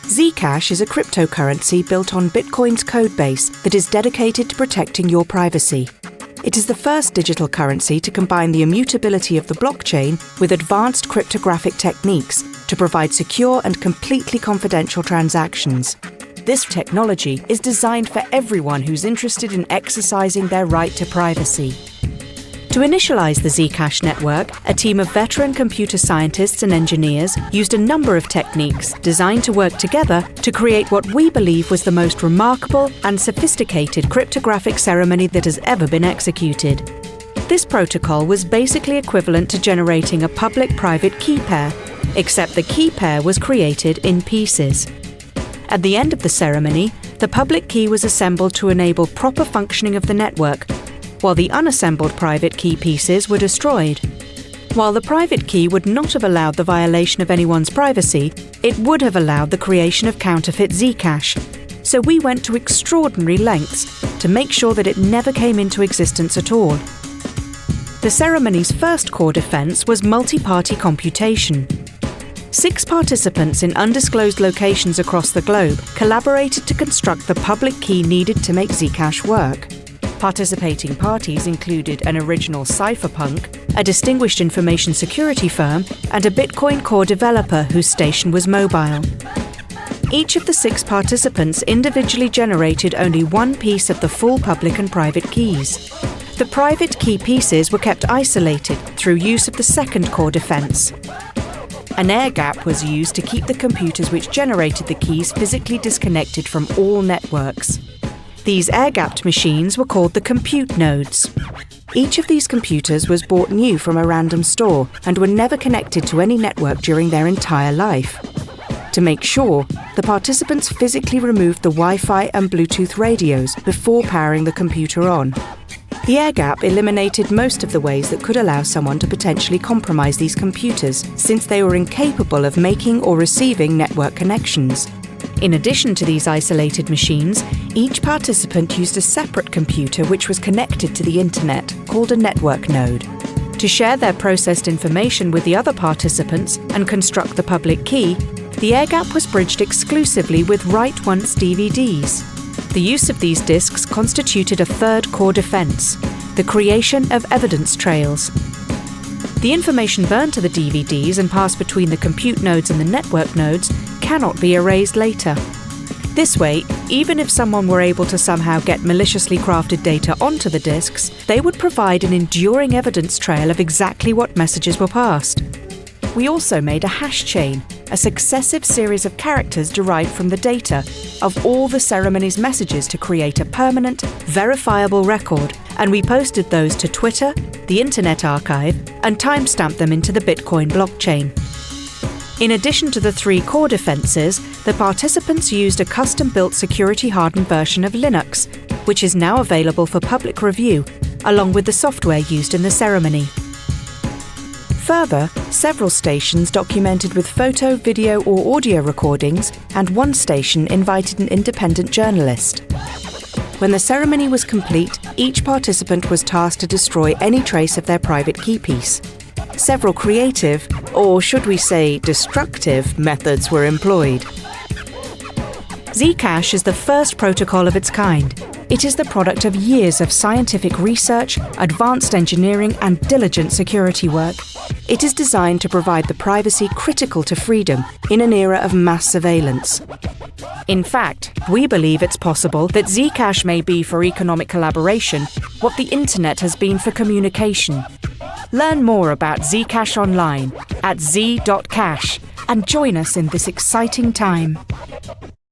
Zcash is a cryptocurrency built on Bitcoin's codebase that is dedicated to protecting your privacy. It is the first digital currency to combine the immutability of the blockchain with advanced cryptographic techniques to provide secure and completely confidential transactions. This technology is designed for everyone who's interested in exercising their right to privacy. To initialize the Zcash network, a team of veteran computer scientists and engineers used a number of techniques designed to work together to create what we believe was the most remarkable and sophisticated cryptographic ceremony that has ever been executed. This protocol was basically equivalent to generating a public-private key pair, except the key pair was created in pieces. At the end of the ceremony, the public key was assembled to enable proper functioning of the network, while the unassembled private key pieces were destroyed. While the private key would not have allowed the violation of anyone's privacy, it would have allowed the creation of counterfeit Zcash. So we went to extraordinary lengths to make sure that it never came into existence at all. The ceremony's first core defense was multi-party computation. 6 participants in undisclosed locations across the globe collaborated to construct the public key needed to make Zcash work. Participating parties included an original cypherpunk, a distinguished information security firm, and a Bitcoin core developer whose station was mobile. Each of the 6 participants individually generated only one piece of the full public and private keys. The private key pieces were kept isolated through use of the second core defense. An air gap was used to keep the computers which generated the keys physically disconnected from all networks. These air-gapped machines were called the compute nodes. Each of these computers was bought new from a random store and were never connected to any network during their entire life. To make sure, the participants physically removed the Wi-Fi and Bluetooth radios before powering the computer on. The air gap eliminated most of the ways that could allow someone to potentially compromise these computers, since they were incapable of making or receiving network connections. In addition to these isolated machines, each participant used a separate computer which was connected to the internet, called a network node. To share their processed information with the other participants and construct the public key, the air gap was bridged exclusively with write-once DVDs. The use of these disks constituted a third core defense, the creation of evidence trails. The information burned to the DVDs and passed between the compute nodes and the network nodes cannot be erased later. This way, even if someone were able to somehow get maliciously crafted data onto the disks, they would provide an enduring evidence trail of exactly what messages were passed. We also made a hash chain, a successive series of characters derived from the data of all the ceremony's messages to create a permanent, verifiable record, and we posted those to Twitter, the Internet Archive, and timestamped them into the Bitcoin blockchain. In addition to the 3 core defenses, the participants used a custom-built security-hardened version of Linux, which is now available for public review, along with the software used in the ceremony. Further, several stations documented with photo, video, or audio recordings, and one station invited an independent journalist. When the ceremony was complete, each participant was tasked to destroy any trace of their private key piece. Several creative, or should we say destructive, methods were employed. Zcash is the first protocol of its kind. It is the product of years of scientific research, advanced engineering, and diligent security work. It is designed to provide the privacy critical to freedom in an era of mass surveillance. In fact, we believe it's possible that Zcash may be for economic collaboration what the internet has been for communication. Learn more about Zcash online at z.cash and join us in this exciting time.